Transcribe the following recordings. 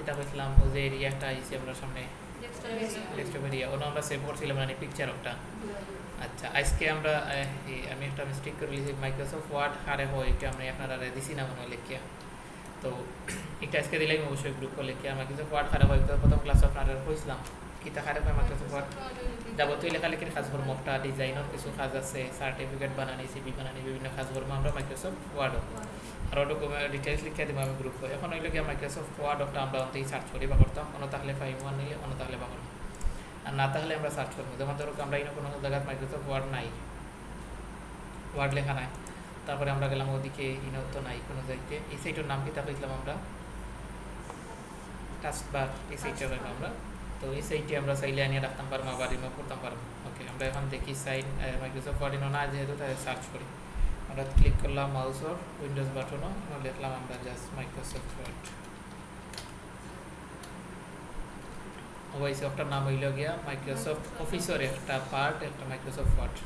কিতা কইছিলাম ও যে এরিয়া একটা আইছে আমরা সামনে ডেস্কটপ এরিয়া ওটা আমরা সেভ করছিলাম মানে পিকচার একটা আচ্ছা আজকে আমরা আমি একটা মিস্টেক করে লিখেছি মাইক্রোসফট ওয়ার্ড হারে হয় এটা আমি আপনারা দিছি না মনে হয় লিখিয়া তো এটা আজকে দিলাম অবশ্যই গ্রুপ করে লিখিয়া মাইক্রোসফট ওয়ার্ড হারে হয় তো প্রথম ক্লাস আপনারা কইছিলাম কিতা হারে হয় মাইক্রোসফট ওয়ার্ড যাবতীয় লেখালেখির কাজকর্ম একটা ডিজাইনের কিছু কাজ আছে সার্টিফিকেট বানানি সিভি বানানি বিভিন্ন কাজকর্ম আমরা মাইক্রোসফট ওয়ার্ড আর ডকুমেন্ট ডিটেলস লিখে দিব আমি গ্রুপ করে এখন হইলে গিয়ে মাইক্রোসফট ওয়ার্ড একটা আমরা অন্তেই সার্চ করি বা করতাম অন্য তাহলে ফাইভ ওয়ান নিলে অন্য তাহলে বা করতাম আর না তাহলে আমরা সার্চ করবো যেমন ধরো আমরা এই কোনো জায়গায় মাইক্রোসফট ওয়ার্ড নাই ওয়ার্ড লেখা নাই তারপরে আমরা গেলাম ওদিকে ইনো তো নাই কোনো জায়গাতে এই সাইটের নাম কি তা কইছিলাম আমরা টাস্কবার এই সাইটে গেলাম আমরা তো এই সাইটে আমরা চাইলে আনিয়ে রাখতাম পারবো আবার রিমুভ করতাম পারবো ওকে আমরা এখন দেখি সাইন মাইক্রোসফট ওয়ার্ড ইনো না যেহেতু তাই সার্চ করি আমরা ক্লিক করলাম মাউসর উইন্ডোজ বাটনও লিখলাম আমরা জাস্ট মাইক্রোসফট ওয়ার্ড ওই সফটওয়্যার নাম হইল গিয়া মাইক্রোসফট অফিসের একটা পার্ট একটা মাইক্রোসফট ওয়ার্ড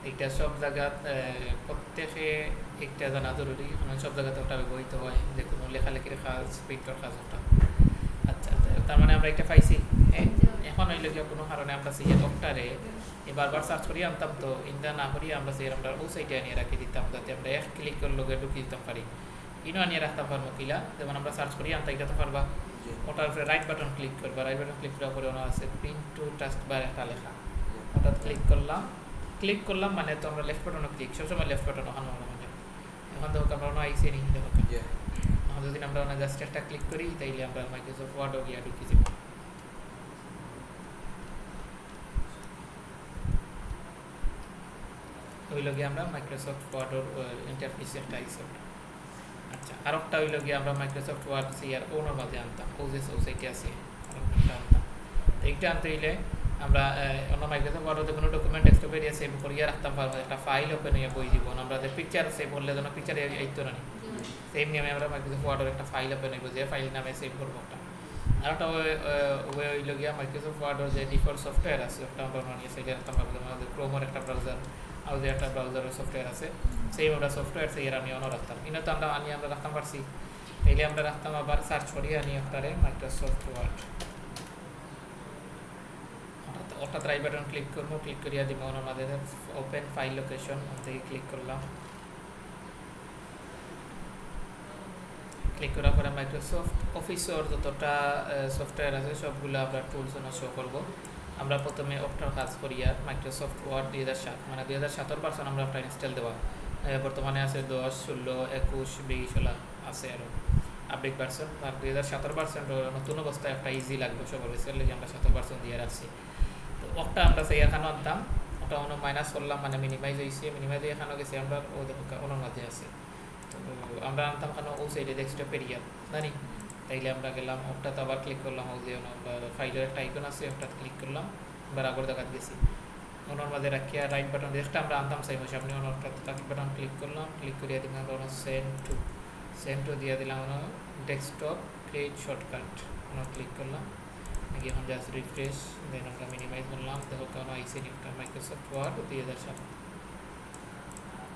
এটা সব জায়গা প্রত্যেকে একটা জানা জরুরি সব জায়গাতে ওটা ব্যবহৃত হয় যে কোনো লেখালেখির কাজ প্রিন্টর কাজ ওটা আচ্ছা তার মানে আমরা একটা পাইছি এখন হইল গিয়া কোনো কারণে আমরা সেই ডক্টরে বারবার সার্চ করি আনতাম তো ইন্দা না করি আমরা সেই আমরা ও সাইটে আনিয়ে রাখি দিতাম যাতে আমরা এক ক্লিক করে লোকে ঢুকিয়ে দিতাম পারি ইনো আনিয়ে রাখতে পারবো কিলা যেমন আমরা সার্চ করি আনতে এটা তো পারবা ওটার উপরে রাইট বাটন ক্লিক করবা রাইট বাটন ক্লিক করার পরে ওনা আছে প্রিন্ট টু টাস্কবার একটা লেখা ওটা ক্লিক করলাম মানে তো আমরা লেফট বাটনও ক্লিক সবসময় লেফট বাটন ওখানে মানে এখন তো আমরা ওনা আইসি নি দেখো এখন যদি আমরা ওনা জাস্ট একটা ক্লিক করি তাইলে আমরা মাইক্রোসফট ওয়ার্ডও গিয়ে ঢুকিয়ে যাব ওই লগে আমরা মাইক্রোসফট ওয়ার্ডের ইন্টারফেস একটা আইসি আচ্ছা আর একটা হইল গিয়ে আমরা মাইক্রোসফট ওয়ার্ড সিআর ওনার মাঝে আনতাম ওজেস ওসাইটে আছে আনতাম তো এইটা আনতে হইলে আমরা অন্য মাইক্রোসফট ওয়ার্ডে কোনো ডকুমেন্ট ডেস্কটপ এরিয়া সেভ করিয়া রাখতাম পারবো একটা ফাইল ওপেন হইয়া বই দিব আমরা যে পিকচার সেভ করলে যেন পিকচার আইতো না সেম নিয়মে আমরা মাইক্রোসফট ওয়ার্ডের একটা ফাইল ওপেন হইব যে ফাইল নামে সেভ করবো একটা আর একটা ওয়ে হইল গিয়া মাইক্রোসফট ওয়ার্ডের যে ডিফল্ট সফটওয়্যার আছে ওটা আমরা বানিয়ে সেটা রাখতাম পারবো যেমন আমাদের ক্রোমের একটা ব্রাউজার আর যে একটা ব্রাউজারের সফটওয়্যার আছে সেই আমরা সফটওয়্যার সেই আমি অনও রাখতাম ইনো তো আমরা আনিয়ে আমরা রাখতাম পারছি তাইলে আমরা রাখতাম আবার সার্চ করি আনি একটারে মাইক্রোসফট ওয়ার্ড অর্থাৎ রাইট বাটন ক্লিক করবো ক্লিক করিয়া দিব আমাদের ওপেন ফাইল লোকেশন থেকে ক্লিক করলাম ক্লিক করার পরে মাইক্রোসফট অফিসের যতটা সফটওয়্যার আছে সবগুলো আমরা টুলস শো করবো আমরা প্রথমে ওটার কাজ করিয়া মাইক্রোসফট ওয়ার্ড 2007 মানে 2007 ভার্সন আমরা একটা ইনস্টল দেওয়া বর্তমানে আছে 10 16 21 20 আছে আরও আপডেট ভার্সন আর 2007 ভার্সন নতুন অবস্থায় একটা ইজি লাগবে সবার রিসেন্টলি আমরা 7 ভার্সন দিয়ে রাখছি তো ওটা আমরা সেই এখানে আনতাম ওটা অন্য মাইনাস করলাম মানে মিনিমাইজ হয়েছে মিনিমাইজ এখানেও গেছে আমরা ওনার মাঝে আছে তো আমরা আনতাম কেন ও সাইডে ডেস্কটপ এরিয়া জানি তাইলে আমরা গেলাম ওটা তো আবার ক্লিক করলাম ও যে ফাইলের একটা আইকন আছে ওটা ক্লিক করলাম আবার আগর দেখাতে গেছি ওনার মাঝে রাখিয়া রাইট বাটন যেটা আমরা আনতাম সেই মাসে আপনি ওনার রাইট বাটন ক্লিক করলাম ক্লিক করিয়া দিলাম আমরা সেন্ড টু দিয়ে দিলাম ওনার ডেস্কটপ ক্রিয়েট শর্টকাট ওনার ক্লিক করলাম নাকি এখন জাস্ট রিফ্রেশ দেন আমরা মিনিমাইজ করলাম দেখো কেন আইসি একটা মাইক্রোসফট ওয়ার্ড 2007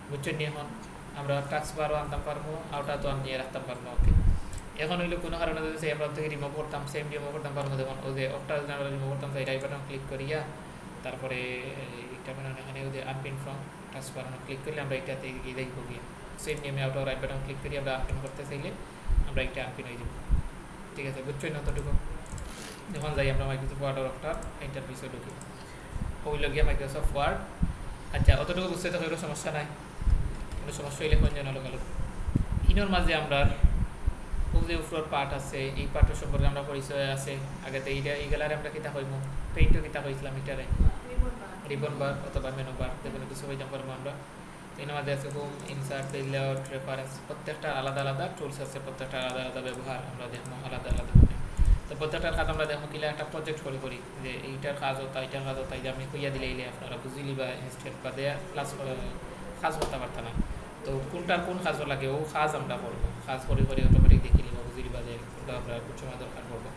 বুঝছেন নি এখন আমরা টাস্কবারও আনতাম পারবো আউটা তো আনিয়ে রাখতাম পারবো ওকে এখন হইলো কোনো কারণে যদি সেই আমরা থেকে রিমুভ করতাম সেম রিমুভ করতাম পারবো যেমন ওই যে ওটা যদি আমরা রিমুভ করতাম সেই রাইট বাটন ক্লিক করিয়া তারপরে এটা মানে এখানে ওই যে আনপিন ফ্রম টাস্কবার ক্লিক করলে আমরা এটাতে গিয়ে দেখবো গিয়ে সেম নিয়মে আউটা রাইট বাটন ক্লিক করি আমরা আনপিন করতে চাইলে আমরা এটা আনপিন হয়ে যাবো ঠিক আছে বুঝছোই না অতটুকু যখন যাই আমরা মাইক্রোসফট ওয়ার্ডের একটা ইন্টারফেসে ঢুকি ওইল গিয়ে মাইক্রোসফট ওয়ার্ড আচ্ছা অতটুকু বুঝতে তো কোনো সমস্যা নাই কোনো সমস্যা হইলে কোন জন আলো ইনোর মাঝে আমরা যে উপর পার্ট আছে এই পার্টের সম্পর্কে আমরা পরিচয় আছে আগেতে এইগুলারে আমরা কিতা হইব পেইন্টও কিতা হয়েছিলাম এটারে রিবন বার অথবা মেনু বার যেগুলো কিছু হয়ে যাবো আমরা এর মধ্যে আছে হোম ইনসার্ট লেআউট রেফারেন্স প্রত্যেকটা আলাদা আলাদা টুলস আছে প্রত্যেকটা আলাদা আলাদা ব্যবহার আমরা দেখবো আলাদা আলাদা তো প্রত্যেকটার কাজ আমরা দেখবো কিলা একটা প্রজেক্ট করি যে এইটার কাজ হতো এইটার কাজ হতো এই যে আমি কইয়া দিলে এইলে আপনারা বুঝিলি বা ইনস্টেট বা দেয়া ক্লাস কাজ করতে পারত না তো কোনটার কোন কাজ লাগে ও কাজ আমরা করবো কাজ করে অটোমেটিক দেখিলি বা বুঝিলি বা যে কোনটা আমরা কোন সময় দরকার করবো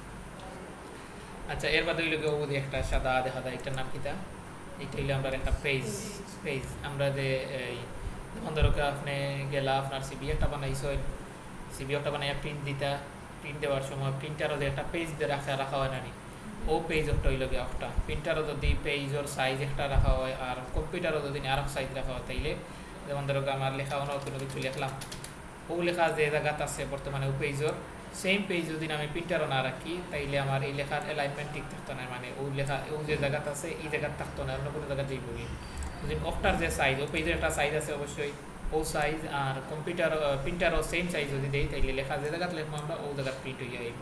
আচ্ছা এর বাদে হইলে ও একটা সাদা দেখা যায় এটার নাম কিতা এইটা হইলে আমরা একটা পেজ আমরা যে যেমন ধরো আপনি গেলা আপনার সিবি একটা বানাইছো সিবি একটা বানাইয়া প্রিন্ট দিতা প্রিন্ট দেওয়ার সময় প্রিন্টারও যে একটা পেজ দিয়ে রাখা হয় না নি, ও পেজ একটা হইল গিয়ে একটা প্রিন্টারও যদি পেজর সাইজ একটা রাখা হয় আর কম্পিউটারও যদি আর এক সাইজ রাখা হয় তাইলে যেমন ধরো আমার লেখা অন্য কোনো কিছু লিখলাম, ও লেখা যে জায়গাতে আছে বর্তমানে ও পেজর সেম পেজ যদি আমি প্রিন্টারও না রাখি তাইলে আমার এই লেখার অ্যালাইনমেন্ট ঠিক থাকতো না, মানে ও লেখা ও যে জায়গাতে আছে এই জায়গাতে থাকতো না, অন্য কোনো জায়গায় যাইব গিয়ে যদি অক্টার যে সাইজ ও পেজের একটা সাইজ আছে অবশ্যই ও সাইজ আর কম্পিউটার প্রিন্টারও সেম সাইজ যদি দেই তাইলে লেখা যে জায়গাতে লিখবো আমরা ও জায়গায় প্রিন্ট হয়ে যাইব।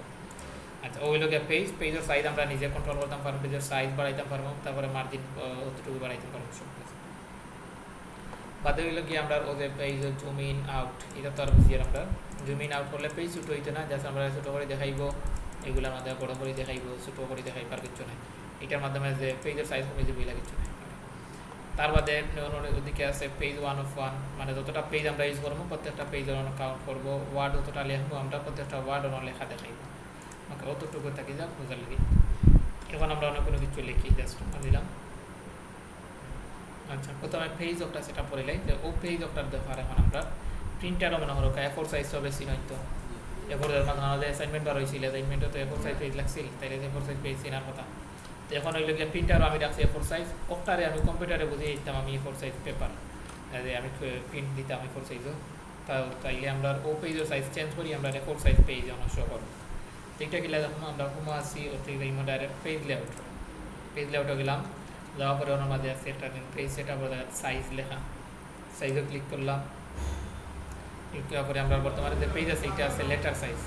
আচ্ছা ওই লোকের পেজের সাইজ আমরা নিজে কন্ট্রোল করতাম পারবো, পেজের সাইজ বাড়াইতাম পারবো, তারপরে মার্জিন অতটুকু বাড়াইতে পারবো সব কিছু বাদে হইল গিয়ে আমরা ওদের পেজের জুম ইন আউট এটা তো আর বুঝিয়ে আমরা জুম ইন আউট করলে পেজ ছোটো হইতো না, জাস্ট আমরা ছোটো করে দেখাইব, এগুলোর মাধ্যমে বড়ো করে দেখাইব, ছোটো করে দেখাইব আর কিছু নাই, এটার মাধ্যমে যে পেজের সাইজ কমে যাবে এগুলো কিছু নাই। তার বাদে ওদিকে আছে পেজ 1 মানে যতটা পেজ আমরা ইউজ করবো প্রত্যেকটা পেজ কাউন্ট করবো, ওয়ার্ড যতটা লিখবো আমরা প্রত্যেকটা ওয়ার্ড লেখা দেখাইব, ওকে অতটুকু থাকি যাক বোঝার লাগে। এখন আমরা অনেক কোনো কিছু লিখি জাস্ট দিলাম। আচ্ছা প্রথমে পেজ একটা সেটা পড়িলাই যে ও পেজ একটা দেখার এখন আমরা প্রিন্টারও মনে হলো A4 সাইজ তো বেশি নয়তো A4 এর মাঝে আমাদের অ্যাসাইনমেন্ট বার হয়েছিল, অ্যাসাইনমেন্টে তো A4 সাইজ পেজ লাগছিল, তাইলে A4 সাইজ পেজ চেনার কথা। তো এখন হইল গিয়ে প্রিন্টারও আমি রাখছি A4 সাইজ, ওটারে আমি কম্পিউটারে বুঝিয়ে দিতাম আমি A4 সাইজ পেপার আমি প্রিন্ট দিতাম A4 সাইজও, তাইলে আমরা ও পেজের সাইজ চেঞ্জ করি আমরা A4 সাইজ পেজ অনস্য করবো। তো এটা গেলে যখন আমরা হুমো আসি ওতে ডাইরেক্ট পেজ লেআউটে গেলাম, যাওয়ার পরে ওনার মাঝে আছে একটা পেজ সেটা বলে সাইজ লেখা, সাইজও ক্লিক করলাম, ক্লিক করার পরে আমরা বর্তমানে যে পেজ আছে এটা আছে লেটার সাইজ,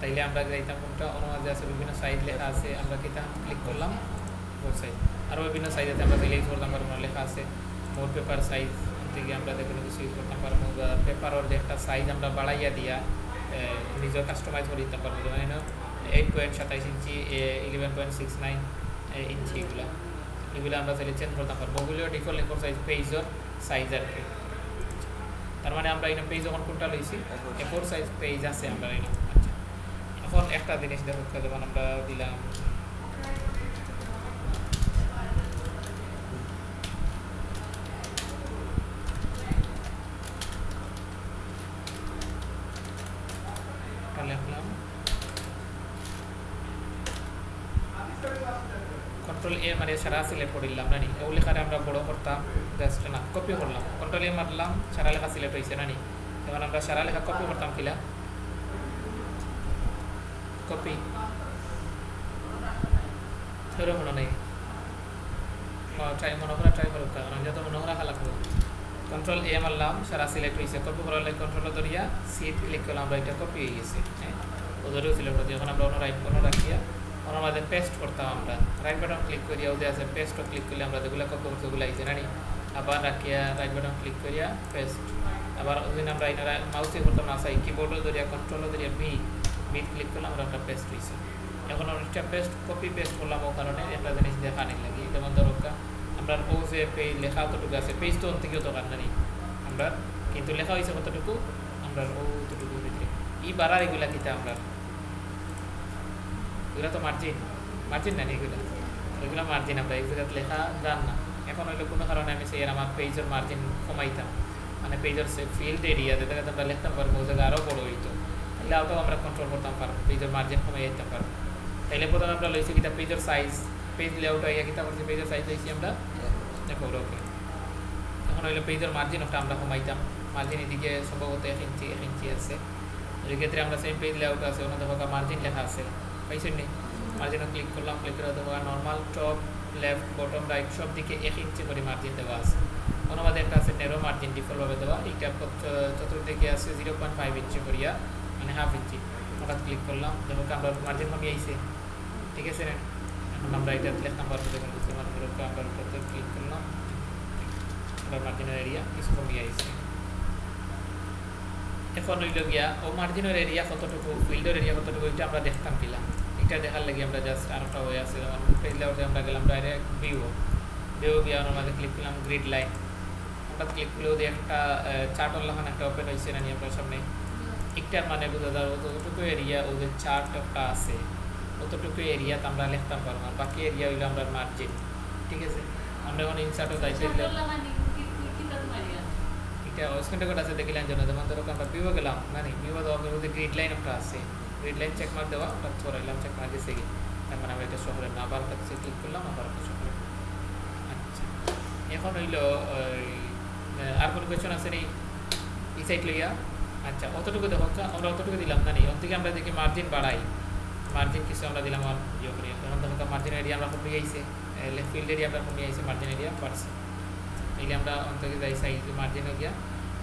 তাইলে আমরা যাইতাম কোনটা ওনার মাঝে আছে বিভিন্ন সাইজ লেখা আছে, আমরা কিতা ক্লিক করলাম বোর্ড সাইজ, আরও বিভিন্ন সাইজ আছে আমরা ইউজ করতাম পারবো, লেখা আছে মোর পেপার সাইজ থেকে আমরা কোনো কিছু ইউজ করতাম পারবো, পেপারের যে একটা সাইজ আমরা বাড়াইয়া দিয়া নিজের কাস্টমাইজ করে দিতে পারবো, যেমন 8.27 ইঞ্চি 11.69 ইঞ্চি এগুলো আমরা চাইলে চেঞ্জ করতে পারবো, ওগুলো ডিফল্ট A4 সাইজ পেজের সাইজ আর কি। তার মানে আমরা এখানে পেজ যখন কোনটা লইছি A4 সাইজ পেজ আছে আমরা এখানে। আচ্ছা এখন একটা জিনিস দেখো যেমন আমরা দিলাম লিখলাম কন্ট্রোল এ মানে সারা সিলেক্ট করিলাম না নি, ও লেখারে আমরা বড় করতাম জাস্ট না কপি করলাম, কন্ট্রোল এ মারলাম সারা লেখা সিলেক্ট হয়েছে না নি, যেমন আমরা সারা লেখা কপি করতাম কিলা কপি ধরো মনে নেই মনে করা ট্রাই করুক কারণ যত মনে করা খালা করবো, কন্ট্রোল এ মারলাম সারা সিলেক্ট হয়েছে, কপি করার লাগে কন্ট্রোল ধরিয়া সিট ক্লিক করলাম, আমরা এটা কপি হয়ে গেছে, হ্যাঁ ওদেরও সিলেক্ট হচ্ছে। এখন আমরা অন্য রাখিয়া ওনার মাঝে পেস্ট করতাম, আমরা রাইট বাটন ক্লিক করিয়া ওদের আছে পেস্টও ক্লিক করলে আমরা যেগুলো কপি করছি ওগুলো আইসে না নি, আবার রাখিয়া রাইট বাটন ক্লিক করিয়া পেস্ট, আবার ওদিন আমরা এটা মাউসে করতাম না চাই কিবোর্ডও ধরিয়া কন্ট্রোলও ধরিয়া বি ক্লিক করলাম আমরা একটা পেস্ট হয়েছে। এখন অনেকটা পেস্ট কপি পেস্ট করলাম ও কারণে একটা জিনিস দেখা নেই লাগে, যেমন ধরো আমরা ও যে পেজ লেখা কতটুকু আছে পেজ তো থেকেও তো কারণ নেই আমরা কিন্তু লেখা হয়েছে কতটুকু আমরা ওতটুকু ভিতরে ই বাড়ার এগুলা কিতা আমরা এগুলো তো মার্জিন না এগুলো মার্জিন আমরা এগুলো লেখা জান না। এখন হইলে কোনো কারণে আমি সেই আমার পেজের মার্জিন কমাইতাম, মানে পেজের সে ফিল্ড এরিয়া যেটা আমরা লিখতাম পারবো ও জায়গায় আরও বড়ো হইতো, তাহলে ওটাও আমরা কন্ট্রোল করতাম পারবো, পেজের মার্জিন কমাই দিতে পারবো। তাইলে প্রথমে আমরা লইছি কিতা পেজের সাইজ, পেজ লেআউট হয়ে কিতা করছি পেজের সাইজ লইছি আমরা দেখো ওকে। এখন হইলে পেজের মার্জিন ওটা আমরা কমাইতাম, মার্জিন এদিকে সম্ভবত 1 ইঞ্চি আছে, এই ক্ষেত্রে আমরা সেম পেজ লেআউট আছে ওখানে দেখো মার্জিন লেখা আছে পাইছেন নি, মার্জিনে ক্লিক করলাম, ক্লিক করে দেখো normal top left bottom right সব দিকে 1 ইঞ্চি করে মার্জিন দেওয়া আছে। অনুবাদে একটা আছে নেরো মার্জিন ডিফল্টভাবে দেওয়া, এইটা চতুর্দিকে আছে 0.5 ইঞ্চি করিয়া মানে হাফ ইঞ্চি, হঠাৎ ক্লিক করলাম দেখো আমরা মার্জিন কমিয়ে আইছে, ঠিক আছে না। এখন আমরা এটা লিখতাম পারবো দেখুন আমরা ক্লিক করলাম আমরা মার্জিনের এরিয়া কিছু কমিয়ে আইছে। এখন হইল গিয়া ও মার্জিনের এরিয়া কতটুকু ফিল্ডের এরিয়া কতটুকু এটা আমরা দেখতাম কিলাম, এটা দেখার লাগে আমরা জাস্ট আরেকটা হয়ে আছে যেমন পেজ লেআউটে আমরা গেলাম ডাইরেক্ট ভিউ গিয়ে ওনার মাঝে ক্লিক করলাম গ্রিড লাইন, আমরা ক্লিক করলে ওদের একটা চার্টর লেখান একটা ওপেন হয়েছে না নিয়ে আপনার সামনে, একটার মানে বোঝা যায় যতটুকু এরিয়া ওদের চার্ট একটা আছে অতটুকু এরিয়াতে আমরা লিখতাম পারবো, আর বাকি এরিয়া হইলো আমরা মার্জিন, ঠিক আছে। আমরা এখন ইনসার্টও যাইতে এটা স্ক্রিনটা কোড আছে দেখিলেন জন্য, যেমন ধরো আমরা ভিউ গেলাম মানে ভিউ দেওয়া ওদের গ্রিড লাইন একটা আছে গ্রিড লাইন চেক মার্ক দেওয়া ওটা ছড়াইলাম চেক মার্ক গেছে কি তার মানে আমরা এটা শহরের না আবার কাছে ক্লিক করলাম আবার একটা শহরে আচ্ছা এখন হইল আর কোনো কোয়েশ্চন আছে নি এই সাইড লইয়া আচ্ছা অতটুকু দেখো আমরা অতটুকু দিলাম না নি ওর থেকে আমরা দেখি মার্জিন বাড়াই মার্জিন কিছু আমরা দিলাম আর ইয়ে করি যেমন দেখো মার্জিন এরিয়া আমরা কমিয়ে আইছে ফিল্ড এরিয়া আমরা কমিয়ে আইছে মার্জিন এরিয়া বাড়ছে এইলে আমরা অন্তকে যাই সাইজ মার্জিন হয়ে গিয়া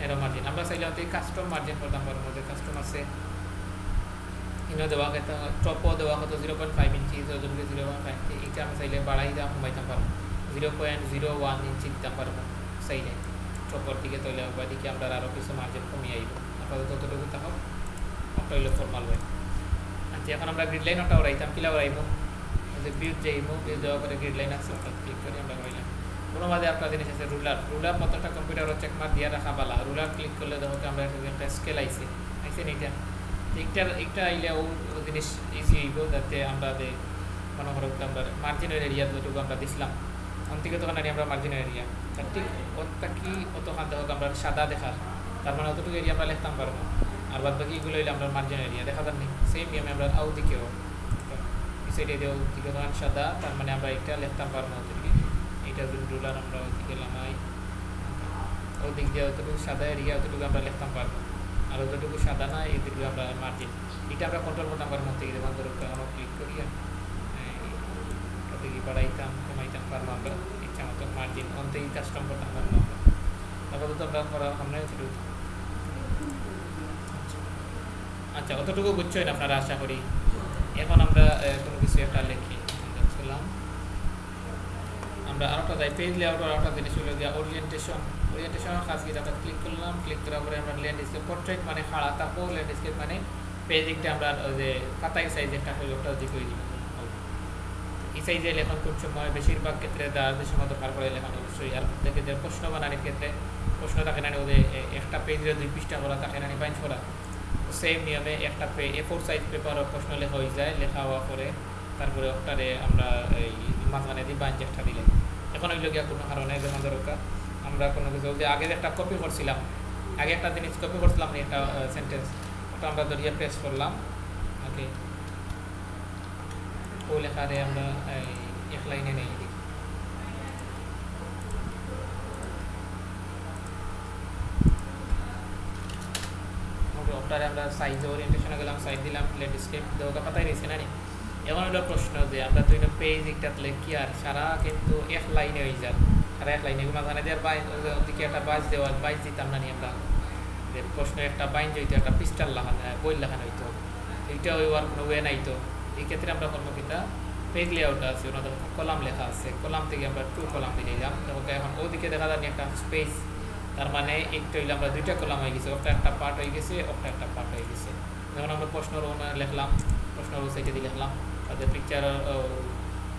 এরো মার্জিন আমরা চাইলে অন্তত কাস্টম মার্জিন করতাম পারবো মধ্যে কাস্টম আছে ইনো দেওয়া কত টপও দেওয়া কত 0.5 ইঞ্চি যতটুকু 0.5 এটা আমরা চাইলে বাড়াই দাম কমাইতাম পারবো 0.01 ইঞ্চি দিতাম পারবো চাইলে টপর দিকে তৈলে বা দিকে আমরা আরও কিছু মার্জিন কমিয়ে আইব আপাতত ততটুকু থাকো ওটা হইলো ফর্মাল ওয়ে আচ্ছা এখন আমরা গ্রিড লাইন ওটা ওরাইতাম কিলা ওরাইব যে বিউজ যাইব বিউজ দেওয়ার পরে গ্রিড লাইন আছে ওটা ক্লিক করে আমরা ওরাইলাম কোনো মাঝে একটা জিনিস আছে রুলার মতোটা কম্পিউটার চেক মার্ক দিয়ে রাখা বালা রুলার ক্লিক করলে দেখো আমরা একটা স্কেল আইছে না এইটা আইলে ও জিনিস ইজি হইব যাতে আমরা মনে করো আমরা মার্জিনের এরিয়া যতটুকু আমরা দিছিলাম অন্তিকে তখন আমরা মার্জিনের এরিয়া তার ঠিক ওটা কি অতখান দেখো আমরা সাদা দেখার তার মানে অতটুকু এরিয়া আমরা লিখতাম পারবো আর বাদ বাকি এগুলো হইলে আমরা মার্জিন এরিয়া দেখা যান নি সেম নিয়মে আমরা আউ দিকেও এই সাইডে দিকে তখন সাদা তার মানে আমরা এটা লিখতাম পারবো ওদিকে এইটা যদি রুলার আমরা ওদিকে লামাই ওদিক দিয়ে অতটুকু সাদা এরিয়া অতটুকু আমরা লিখতাম পারবো আর যতটুকু সাদা না এইটুকু আমরা মার্জিন এটা আমরা কন্ট্রোল করতাম পারবো থেকে যখন ধরো আমরা ক্লিক করি ওদিকে বাড়াইতাম কমাইতাম পারবো আমরা ইচ্ছা মতো মার্জিন অন্তেই কাস্টম করতাম পারবো আমরা আপাতত আমরা করা আমরা আচ্ছা অতটুকু বুঝছেন আপনারা আশা করি এখন আমরা কোনো কিছু একটা লিখি দেখছিলাম আমরা আরেকটা যাই পেজ লেআউট আর আরেকটা জিনিস হলো যে ওরিয়েন্টেশনের কাজ কি আমরা ক্লিক করলাম ক্লিক করার পরে আমরা ল্যান্ডস্কেপ পোর্ট্রেট মানে খাড়া থাকো ল্যান্ডস্কেপ মানে পেজিংটা আমরা যে পাতায় সাইজ একটা হলো ওটা দিকে হয়ে যাবে এই সাইজে লেখন খুব সময় বেশিরভাগ ক্ষেত্রে যে সময় দরকার পড়ে লেখন অবশ্যই আর দেখে যে প্রশ্ন বানানোর ক্ষেত্রে প্রশ্ন থাকে না ওদের একটা পেজে 2 পৃষ্ঠা করা থাকে না বাইন্ড করা সেম নিয়মে একটা A4 সাইজ পেপারও প্রশ্ন লেখা হয়ে যায় লেখা হওয়ার পরে তারপরে ওটারে আমরা এই মাঝখানে দিই বাইন্ড একটা দিলে এখন ওই লোকিয়া কোনো কারণে যেমন দরকার আমরা কোনো কিছু যে আগে একটা কপি করছিলাম আগে একটা জিনিস কপি করছিলাম না একটা সেন্টেন্স ওটা আমরা ধরিয়ে প্রেস করলাম ওকে ও লেখারে আমরা এক লাইনে নেই দিই ওটারে আমরা সাইজ ওরিয়েন্টেশনে গেলাম সাইজ দিলাম ল্যান্ডস্কেপ দেওয়া পাতাই রয়েছে না নি এমন হলো প্রশ্ন যে আমরা তো এটা পেজ একটা লিখি আর সারা কিন্তু এক লাইনে হয়ে যায় সারা এক লাইনে মাঝখানে দেওয়ার ওদিকে একটা বাইজ দিতাম না নি আমরা যে প্রশ্ন একটা বাইন হইতো একটা পিস্টাল লাগানো বই লাগানো হইতো এইটা হইবার কোনো ওয়ে নাই তো এই ক্ষেত্রে আমরা করবো কিনা পেজ লেআউট আছে ওনাদের কলাম লেখা আছে কলাম থেকে আমরা 2 কলাম দিয়ে দিলাম দেখো এখন ওদিকে দেখা যাচ্ছে একটা স্পেস তার মানে একটা হইলে আমরা 2টা কলাম হয়ে গেছে ওটা একটা পার্ট হয়ে গেছে ওটা একটা পার্ট হয়ে গেছে যেমন আমরা প্রশ্ন লিখলাম প্রশ্ন সাইডে দিয়ে লিখলাম তাদের পিকচার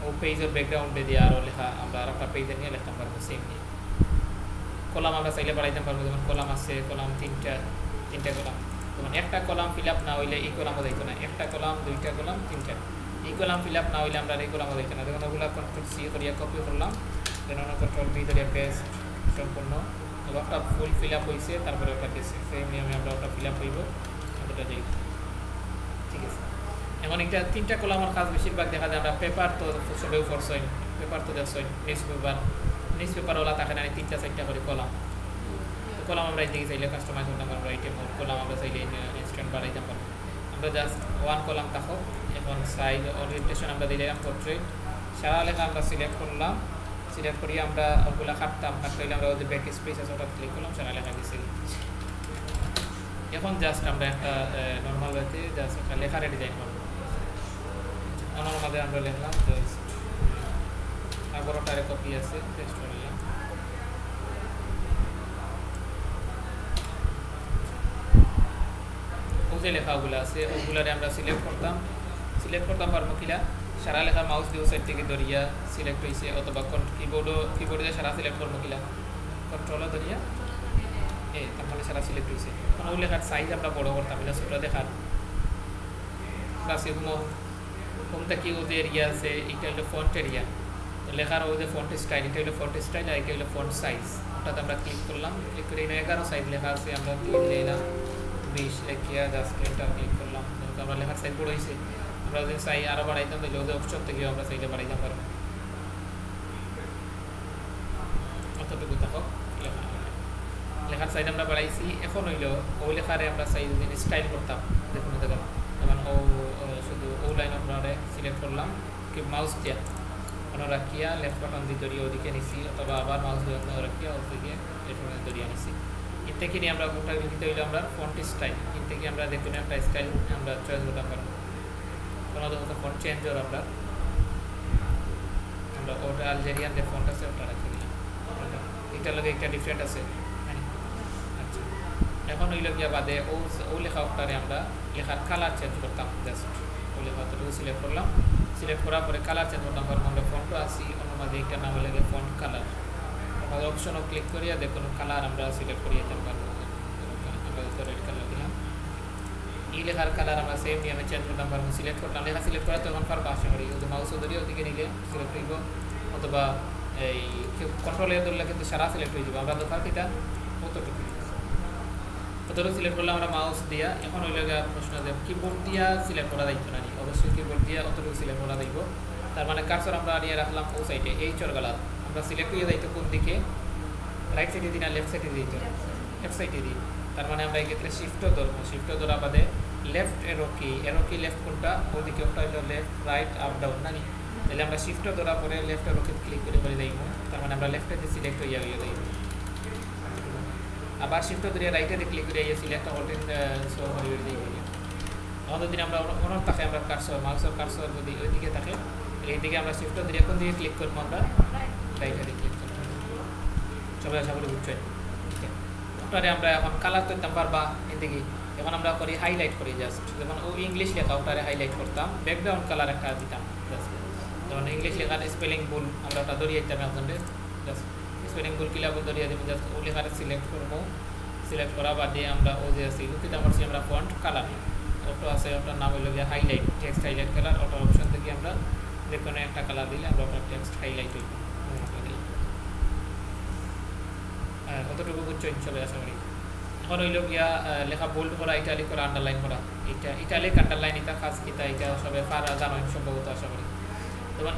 ও পেজের ব্যাকগ্রাউন্ডে দিয়ে আরও লেখা আমরা আর একটা পেজে নিয়ে লিখতে পারবো সেম নিয়ে কলাম আমরা চাইলে বাড়াইতে পারবো যেমন কলাম আছে কলাম তিনটা কলাম যেমন একটা কলাম ফিল আপ না হইলে এই কলামও দিত না একটা কলাম 2টা কলাম 3টা এই কলাম ফিল আপ না হইলে আমরা এই কলামও দিত না যেমন ওগুলো কন্ট্রোল C করিয়া কপি করলাম দেন কন্ট্রোল V করিয়া পেস্ট সম্পূর্ণ একটা ফুল ফিল আপ হয়েছে তারপরে ওটা গেছে সেম নিয়মে আমরা ওটা ফিল আপ হইব ওটা যাই ঠিক আছে এখন একটা 3টা কলামের কাজ বেশিরভাগ দেখা যায় আমরা পেপার তো সবাই পড়ছই পেপার তো দেখছই নিউজ পেপারওয়ালা থাকে না 3টা 4টা করে কলাম কলাম আমরা এই দিকে চাইলে কাস্টমাইজ করতে পারবো আইটেম কলাম আমরা চাইলে ইনস্ট্যান্ট বাড়াইতে পারবো আমরা জাস্ট 1 কলাম থাকো এখন সাইজ ওরিয়েন্টেশন আমরা দিলাম পোর্ট্রেট সারা লেখা আমরা সিলেক্ট করলাম সিলেক্ট করি আমরা ওগুলা কাটতে হইলে আমরা ওদের ব্যাক স্পেস আছে ওটা ক্লিক করলাম সারা লেখা গেছে এখন জাস্ট আমরা একটা নর্মাল ওয়েতে জাস্ট একটা লেখার ডিজাইন করবো আমাদের আমরা লিখলাম জাস্ট তারপর ওটারে কপি আছে পেস্ট করলাম ও যে লেখাগুলো আছে ওগুলারে আমরা সিলেক্ট করতাম পারবো কিনা সারা লেখা মাউস দিয়ে সাইড থেকে ধরিয়া সিলেক্ট হয়েছে অথবা কিবোর্ডে সারা সিলেক্ট করবো কিনা কন্ট্রোলও ধরিয়া তার মানে সারা সিলেক্ট হয়েছে কোনো লেখার সাইজ আমরা বড় করতাম এটা ছোটো দেখার প্লাস এগুলো কোনটা কি ও যে এরিয়া আছে এটা হলো ফন্ট এরিয়া লেখার ও যে ফন্ট স্টাইল এটা হলো ফন্ট স্টাইল আর এটা হলো ফন্ট সাইজ ওটাতে আমরা ক্লিক করলাম ক্লিক করে 11 সাইজ লেখা আছে আমরা ক্লিক দিলাম 20 লিখিয়া জাস্ট এটা ক্লিক করলাম আমরা লেখার সাইজ বড় হয়েছে আমরা যদি চাই আরও বাড়াইতাম তাহলে ওদের অপশন থেকেও আমরা চাইলে বাড়াইতাম পারবো অতটুকু থাকো লেখা লেখার সাইজ আমরা বাড়াইছি এখন হইল ওই লেখারে আমরা চাই যদি স্টাইল করতাম দেখুন দেখো যেমন ও শুধু ও লাইন আপনারা সিলেক্ট করলাম কি মাউস দিয়া আপনারা রাখিয়া লেফট বাটন দিয়ে ধরিয়ে ওদিকে নিছি অথবা আবার মাউস দিয়ে রাখিয়া ওদিকে লেফট বাটন ধরিয়ে নিছি এর থেকে নিয়ে আমরা গোটা লিখিত হইলো আমরা ফন্ট স্টাইল এর থেকে আমরা দেখুন একটা স্টাইল আমরা চয়েস করতে পারবো কোনো ধরনের ফন্ট চেঞ্জ হওয়ার আমরা ওটা আলজেরিয়ান যে ফন্ট আছে ওটা রাখি দিলাম এটা লগে একটা ডিফারেন্ট আছে আচ্ছা এখন হইল গিয়া বাদে ও লেখা ওটারে আমরা লেখার কালার চেঞ্জ করতাম জাস্ট ও লেখাটা সিলেক্ট করলাম সিলেক্ট করার পরে কালার চেঞ্জ করতাম আমরা ফন্টও আসি অন্য মাঝে একটা নাম লাগে ফন্ট কালার আমরা অপশনও ক্লিক করিয়া দেখুন কালার আমরা সিলেক্ট করিয়ে দিতে পারবো আমরা রেড কালার দিলাম এই লেখার কালার আমরা সেম নিয়মে চেঞ্জ করতাম পারবো সিলেক্ট করতাম লেখা সিলেক্ট করা তখন পারবো আশা করি যদি মাউস ধরিয়ে ওদিকে নিলে সিলেক্ট হইব অথবা এই কন্ট্রোলে ধরলে কিন্তু সারা সিলেক্ট হয়ে যাবে আমরা দরকার কিটা অতটুকু সিলেক্ট করলে আমরা মাউস দিয়া এখন হইলে প্রশ্ন যে কিবোর্ড দিয়া সিলেক্ট করা যাইতো না অবশ্যই কিবোর্ড দিয়া অতটুকু সিলেক্ট করা যাইব তার মানে কার্সর আমরা নিয়ে রাখলাম ও সাইডে এই চরগালা আমরা সিলেক্ট হয়ে যাইতো কোন দিকে রাইট সাইডে দিই না লেফট সাইডে দিই লেফট সাইডে দিই তার মানে আমরা এই ক্ষেত্রে শিফটও ধরবো শিফটও ধরা বাদে লেফট এরো কি লেফট কোনটা ওদিকে ওটা হইলো লেফট রাইট আপ ডাউন না তাহলে আমরা শিফটও ধরা পরে লেফট এরো ক্লিক করে যাইব তার মানে আমরা লেফটে সিলেক্ট হয়ে যাইব আবার শিফট ধরে রাইটে ক্লিক করে সিলেক্ট অলরেডি শো করে দিয়ে আমাদের যদি আমরা অন্য থাকে আমরা কার্সর মাউসের কার্সর যদি ওইদিকে থাকে এইদিকে আমরা শিফট ধরে কোন দিকে ক্লিক করবো আমরা রাইটে ক্লিক করব সবাই আশা করি বুঝছেন ওটারে আমরা এখন কালার করতাম পারবা এদিকে এখন আমরা করি হাইলাইট করি জাস্ট যেমন ও ইংলিশ লেখা ওটারে হাইলাইট করতাম ব্যাকগ্রাউন্ড কালার একটা দিতাম জাস্ট যেমন ইংলিশ লেখার স্পেলিং ভুল আমরা ওটা ধরিয়ে দিতাম আপনাদের জাস্ট স্পেলিং ভুল কিলা ধরিয়ে দেবো জাস্ট ও লেখাটা সিলেক্ট করবো সিলেক্ট করা বাদে আমরা ও যে আছে লুকিতে করছি আমরা ফন্ট কালার ওটা আছে ওটার নাম হলো গিয়ে হাইলাইট টেক্সট হাইলাইট কালার ওটার অপশন থেকে আমরা যে কোনো একটা কালার দিলে আমরা ওটা টেক্সট হাইলাইট হইব কতটুকু বুঝছো সবাই আশা করি এখন হইল গিয়া লেখা বোল্ড করা ইটালিক করা আন্ডারলাইন করা এটা ইটালিক আন্ডারলাইন এটা খাস কিতা এটা সবাই পারা জানো সম্ভবত আশা করি যেমন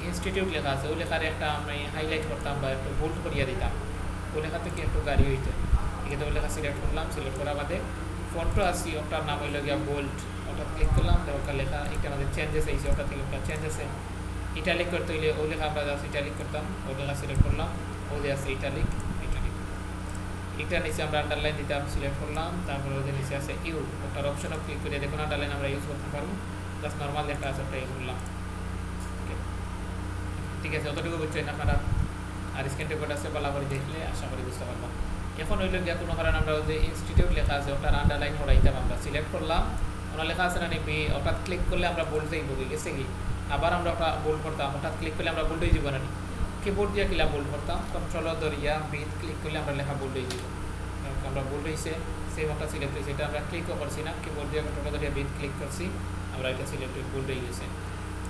ইনস্টিটিউট লেখা আছে ও লেখার একটা আমি হাইলাইট করতাম বা একটু বোল্ড করিয়া দিতাম ও লেখা থেকে একটু গাড়ি হইতো এখানে ও লেখা সিলেক্ট করলাম সিলেক্ট করা বাদে ফন্টও আসি ওটার নাম হইল গিয়া বোল্ড ওটা ক্লিক করলাম ওটা লেখা এটা আমাদের চেঞ্জেস হয়েছে ওটা থেকে ওটা চেঞ্জ আছে ইটালিক করতে হইলে ও লেখা আমরা জাস্ট ইটালিক করতাম ও লেখা সিলেক্ট করলাম ও যে আছে ইটালিক এটা নিচে আমরা আন্ডারলাইন দিতাম সিলেক্ট করলাম তারপরে ওদের নিচে আছে ইউ ওটার অপশনও ক্লিক করে দেখুন আন্ডারলাইন আমরা ইউজ করতে পারবো জাস্ট নর্মাল লেখা আছে ওটা ইউজ করলাম ঠিক আছে অতটুকু বুঝছেন আপনারা আর স্ক্রিন রেকর্ড আছে বলা করে দেখলে আশা করি বুঝতে পারবো এখন হইল গিয়া কোনো কারণে আমরা যে ইনস্টিটিউট লেখা আছে ওটার আন্ডারলাইন করাইতাম আমরা সিলেক্ট করলাম ওনার লেখা আছে না নিবি ওটা ক্লিক করলে আমরা বোল্ড যাইব গেছে কি আবার আমরা ওটা বোল্ড করতাম ওটা ক্লিক করলে আমরা বোল্ড হয়ে যাব না কিবোর্ড দিয়ে কিলা বোল্ড করতাম কন্ট্রোল ধরিয়া বিট ক্লিক করলে আমরা লেখা বোল্ড হয়ে যাব আমরা বোল্ড হয়েছে সেম ওটা সিলেক্ট হয়েছে এটা আমরা ক্লিকও করছি না কিবোর্ড দিয়ে কন্ট্রোল ধরিয়া বিট ক্লিক করছি আমরা এটা সিলেক্ট হয়ে বোল্ড হয়ে গেছে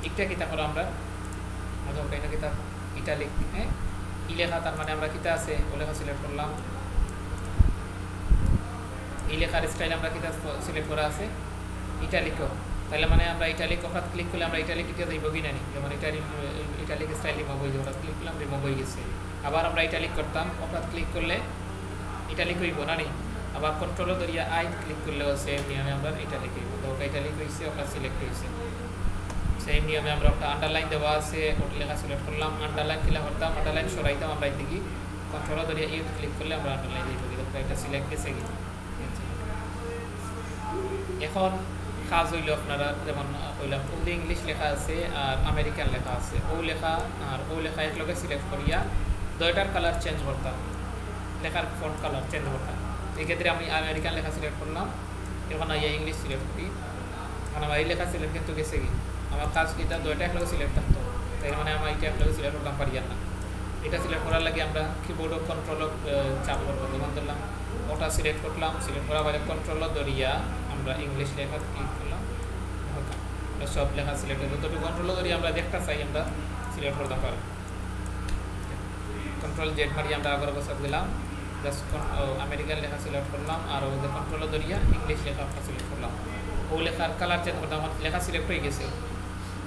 একটা কিতা করে আমরা এটা কিতা ইটালিক হ্যাঁ ই লেখা তার মানে আমরা কিতা আছে ও লেখা সিলেক্ট করলাম এই লেখার স্টাইল আমরা কিতা সিলেক্ট করা আছে ইটালিকও তাহলে মানে আমরা ইটালিক ওটা ক্লিক করলে আমরা ইটালিক এটা যাইব কি না যেমন ইটালিক স্টাইল রিমুভ হয়ে যাবে ওটা ক্লিক করলাম রিমুভ হয়ে গেছে আবার আমরা ইটালিক করতাম ওটা ক্লিক করলে ইটালিক হইব না আবার কন্ট্রোল ধরিয়া আই ক্লিক করলেও সেম নিয়মে আমরা ইটালিক হইব তো ওটা ইটালিক হয়েছে ওটা সিলেক্ট হয়েছে সেম নিয়মে আমরা একটা আন্ডারলাইন দেওয়া আছে ওটা লেখা সিলেক্ট করলাম আন্ডারলাইন কিলা করতাম আন্ডারলাইন সরাইতাম আমরা এদিকে কন্ট্রোল ধরিয়া ইউ ক্লিক করলে আমরা আন্ডারলাইন দিব এটা সিলেক্ট গেছে কি এখন কাজ হইল আপনারা যেমন কইলাম ও ইংলিশ লেখা আছে আর আমেরিকান লেখা আছে ও লেখা আর ও লেখা একলগে সিলেক্ট করিয়া দুইটার কালার চেঞ্জ করতাম লেখার ফন্ট কালার চেঞ্জ করতাম এই ক্ষেত্রে আমি আমেরিকান লেখা সিলেক্ট করলাম এখন আইয়া ইংলিশ সিলেক্ট করি এখন আমার এই লেখা সিলেক্ট কিন্তু গেছে কি আমার কাজ কিটা দুইটা একলগে সিলেক্ট থাকতো তাই মানে আমার এটা একলগে সিলেক্ট করতাম পারিয়ার না এটা সিলেক্ট করার লাগে আমরা কিবোর্ড কন্ট্রোল চাপ করবো যেমন ধরলাম ওটা সিলেক্ট করলাম সিলেক্ট করার পরে কন্ট্রোল ধরিয়া আমরা ইংলিশ লেখা ক্লিক করলাম সব লেখা সিলেক্ট হলো তবে কন্ট্রোল ধরিয়া আমরা দেখতে চাই আমরা সিলেক্ট করতে পারি কন্ট্রোল জেড মারি আমরা আগর বসে দিলাম জাস্ট আমেরিকান লেখা সিলেক্ট করলাম আর ওদের কন্ট্রোল ধরিয়া ইংলিশ লেখা আমরা সিলেক্ট করলাম ও লেখার কালার চেঞ্জ করতাম, আমার লেখা সিলেক্ট হয়ে গেছে,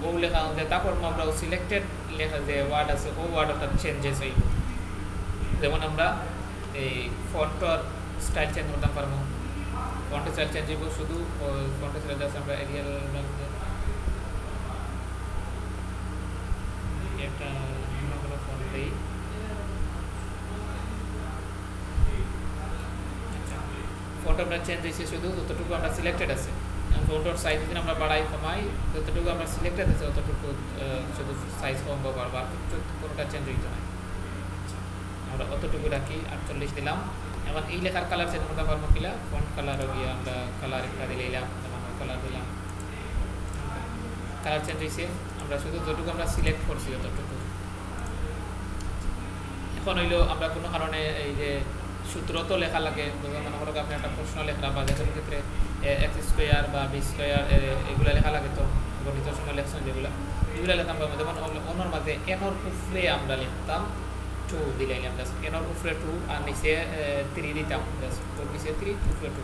ও লেখা যে তারপর আমরা সিলেক্টেড লেখা যে ওয়ার্ড আছে ও ওয়ার্ডটা চেঞ্জেস হইব। যেমন আমরা এই ফন্টর স্টাইল চেঞ্জ করতাম পারবো, ফন্টের স্টাইল চেঞ্জ হইব শুধু ফন্টের স্টাইল আছে আমরা এরিয়াল একটা ফন্ট দিই। ফন্ট আমরা চেঞ্জ হয়েছে শুধু যতটুকু আমরা সিলেক্টেড আছে, ফন্টর সাইজ যদি আমরা বাড়াই কমাই যতটুকু আমরা সিলেক্টেড আছে ততটুকু শুধু সাইজ কম বা বাড়বা, কোনোটা চেঞ্জ হইতো না। আমরা অতটুকু রাখি 48 দিলাম। এবার এই লেখার কালার চেঞ্জ করতে পারবো কিলা, ফন্ট কালারও গিয়ে আমরা কালার একটা দিলাম, কালার দিলাম, কালার চেঞ্জ হয়েছে। আমরা শুধু যতটুকু আমরা সিলেক্ট করছি ততটুকু। এখন হইলো আমরা কোনো কারণে এই যে সূত্র তো লেখা লাগে, মনে করো আপনি একটা প্রশ্ন লেখা বা লেখার ক্ষেত্রে এক্স স্কোয়ার বা বি স্কোয়ার এগুলো লেখা লাগে, তো গণিত সময় লেখছেন যেগুলো এগুলো লেখাম পাবো। যেমন অন্যর মাঝে এনর উপরে আমরা লিখতাম 2 দিলাম, জাস্ট এনর উপরে 2 আর নিচে 3 দিতাম, জাস্ট নিচে 3 উপরে 2।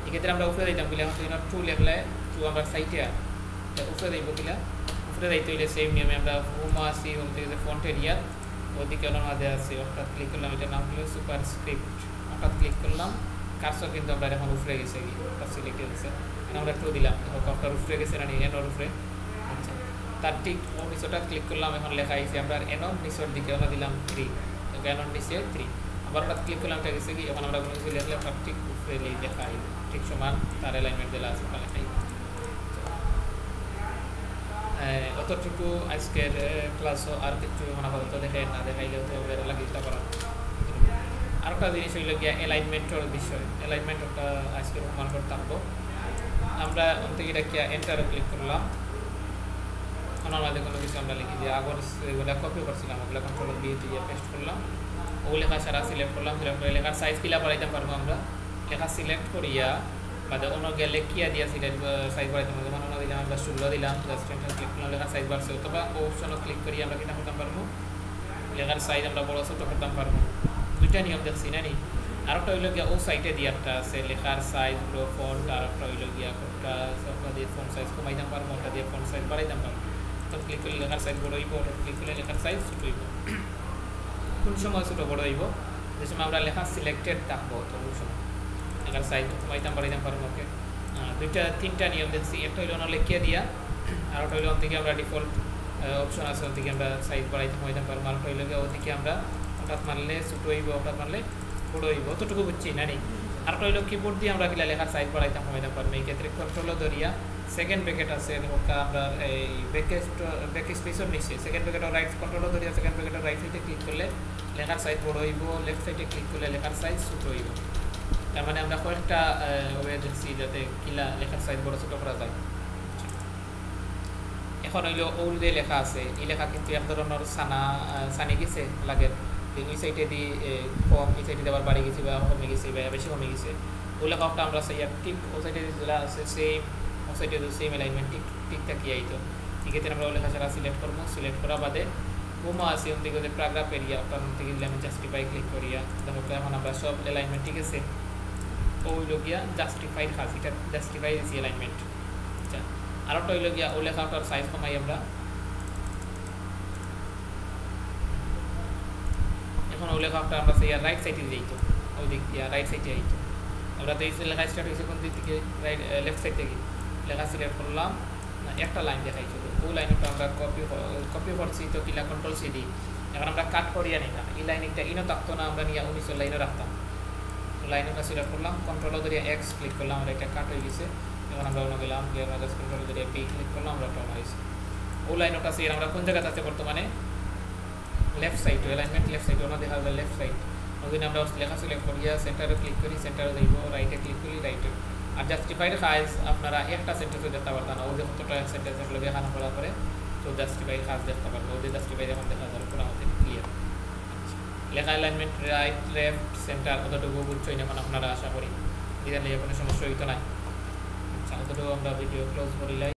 এক্ষেত্রে আমরা উপরে দিতাম কিলা, এনর 2 লিখলে 2 আমরা সাইডে উপরে দিব কিলা, উপরে দিতে হইলে সেম নিয়মে আমরা হোমা আসি, হোম থেকে যে ফন্ট এরিয়া ওদিকে ওনার মাঝে আছে, অর্থাৎ ক্লিক করলাম, এটার নাম হলো সুপার স্ক্রিপ্ট, অর্থাৎ ক্লিক করলাম, কার্সর কিন্তু আমরা এখন উপরে গেছে, অর্থাৎ সিলেক্ট হয়েছে, আমরা 2 দিলাম, অর্থাৎ উপরে গেছে না এনর উপরে। আচ্ছা, তার ঠিক নিচটা ক্লিক করলাম, এখন লেখা আইছে আমরা এনর নিচের দিকে আমরা দিলাম 3, এনর নিচে 3, আবার হঠাৎ ক্লিক করলাম, এটা গেছে কি এখন আমরা কোনো কিছু লিখলে তার ঠিক উপরে লেখা আইব, ঠিক সমান তার অ্যালাইনমেন্ট দিলে আছে লেখাই। অতটুকু আজকের ক্লাসও, আর কিছু আপাতত দেখে না দেখাইলেও তো লাগিয়ে করা। আরেকটা জিনিস হইল গিয়া অ্যালাইনমেন্টের বিষয়, অ্যালাইনমেন্টটা আজকে প্রমাণ করতে পারবো। আমরা থেকে এটা গিয়া এন্টারে ক্লিক করলাম, ওনার মাঝে কোনো কিছু আমরা লিখি যে আগর এগুলো কপি করছিলাম ওগুলো কন্ট্রোল দিয়ে দিয়ে পেস্ট করলাম, ও লেখা সারা সিলেক্ট করলাম, সিলেক্ট করে লেখার সাইজ কিলা বাড়াইতে পারবো আমরা, লেখা সিলেক্ট করিয়া বা অন্য গেলে কিয়া দিয়া সিলেক্ট সাইজ বাড়াইতে পারবো। যেমন অন্য দিলাম আমরা 16 দিলাম, জাস্ট এন্টার ক্লিক করলাম, লেখার সাইজ বাড়ছে, অথবা অপশনও ক্লিক করিয়া আমরা কিনা করতে পারবো, লেখার সাইজ আমরা বড় ছোটো করতে পারবো। দুইটা নিয়ম দেখছি না নি। আরেকটা হইল গিয়া ও সাইটে দিয়ে একটা আছে লেখার সাইজ পুরো ফন্ট, আর একটা হইল গিয়া কোনটা ওটা দিয়ে ফন্ট সাইজ কমাইতে পারবো, ওটা দিয়ে ফন্ট সাইজ বাড়াইতে পারবো। তো ক্লিক করলে লেখার সাইজ বড় হইব, ক্লিক করলে লেখার সাইজ ছোটো হইব। কোন সময় ছোটো বড় হইব, যে সময় আমরা লেখা সিলেক্টেড থাকবো তো ওই সময় লেখার সাইজ কমাইতাম বাড়াইতাম পারবো। ওকে, তিনটা নিয়ম দেখছি, একটা হইল না লেখিয়া দিয়া, আর ওটা হইলো ওদিকে আমরা ডিফল্ট অপশন আছে ওদিকে আমরা সাইজ বাড়াইতে কমাইতাম পারবো, আর ওটা হইল গিয়ে ওদিকে আমরা হঠাৎ মারলে ছোটো হইব, হঠাৎ মারলে বড় হইব, অতটুকু বুঝছি না নি। আর ওটা হইলো কিবোর্ড দিয়ে আমরা কিলা লেখার সাইজ বাড়াইতাম কমাইতাম পারবো। এই ক্ষেত্রে কন্ট্রোল ধরিয়া সেকেন্ড ব্র্যাকেট আছে আমরা এই ব্র্যাকেট স্পেসের নিচে সেকেন্ড ব্র্যাকেটের রাইট কন্ট্রোল ধরিয়া সেকেন্ড ব্র্যাকেটের রাইট সাইডে ক্লিক করলে লেখার সাইজ বড় হইব, লেফট সাইডে ক্লিক করলে লেখার সাইজ ছোটো হইব। তার মানে আমরা কয়েকটা ওয়ে দেখছি যাতে কিলা লেখার সাইজ বড় ছোটো করা যায়। এখন হইলো ওল যে লেখা আছে এই লেখা কিন্তু এক ধরনের সানি গেছে লাগে, ওই সাইডে দিয়ে কম, এই সাইডে আবার বাড়ি গেছে বা কমে গেছে বা বেশি কমে গেছে, ওই লেখাটা আমরা সেই ঠিক ও সাইডে যেটা আছে সেম, ও সাইডে সেম অ্যালাইনমেন্ট ঠিক থাকিয়ে আইতো। এক্ষেত্রে আমরা ওই লেখা ছাড়া সিলেক্ট করবো, সিলেক্ট করা বাদে হোমা আছে ওন থেকে যে প্যারাগ্রাফ এরিয়া ওটার মধ্যে গেলে আমি জাস্টিফাই ক্লিক করিয়া দেখো এখন আমরা সব অ্যালাইনমেন্ট ঠিক আছে, ওই লগিয়া জাস্টিফাইড খাস, এটা জাস্টিফাই দিয়েছি অ্যালাইনমেন্ট। আচ্ছা, আর একটা হইল গিয়া ও লেখাটার সাইজ কমাই আমরা, এখন ও লেখাটা আমরা সেই রাইট সাইডে যাইতো, ওই দিক দিয়া রাইট সাইডে যাইতো। আমরা তো এই লেখা স্টার্ট হয়েছে কোন দিক থেকে, রাইট লেফট সাইড থেকে, লেখা সিলেক্ট করলাম, একটা লাইন দেখাইছিল, ওই লাইনটা আমরা কপি করছি তো কিলা কন্ট্রোল সি দিই, এখন আমরা কাট করিয়া নিতাম, এই লাইনটা ইনও থাকতো না, আমরা নিয়ে 19 লাইনও রাখতাম, লাইনটা সিলেক্ট করলাম, কন্ট্রোল ধরিয়া এক্স ক্লিক করলাম, আমরা একটা কাট হয়ে গেছে। এখন আমরা অন্য গেলাম, গিয়ে আমরা জাস্ট কন্ট্রোল ধরিয়া পি ক্লিক করলাম, আমরা টাউন হয়েছে। ও লাইনটা আছে আমরা কোন জায়গাতে আছে বর্তমানে, left side, alignment left side, ওনা দেখা যায় লেফট সাইড। ওখানে আমরা লেখা সিলেক্ট করিয়া সেন্টারে ক্লিক করি, সেন্টারে যাইব, রাইটে ক্লিক করি, রাইটে। আর জাস্টিফাইড কাজ আপনারা একটা সেন্টেন্সও দেখতে পারতেন না, ওদের কতটা সেন্টেন্সগুলো দেখানো করার পরে তো জাস্টিফাইড কাজ দেখতে পারবো, ওদের জাস্টিফাইড এখন দেখা যাবে পুরো আমাদের ক্লিয়ার। লেখা অ্যালাইনমেন্ট রাইট লেফট সেন্টার কতটুকু বুঝছই না এখন আপনারা আশা করি, এখানে কোনো সমস্যা হইতো না। আচ্ছা, অতটুকু আমরা ভিডিও ক্লোজ করি।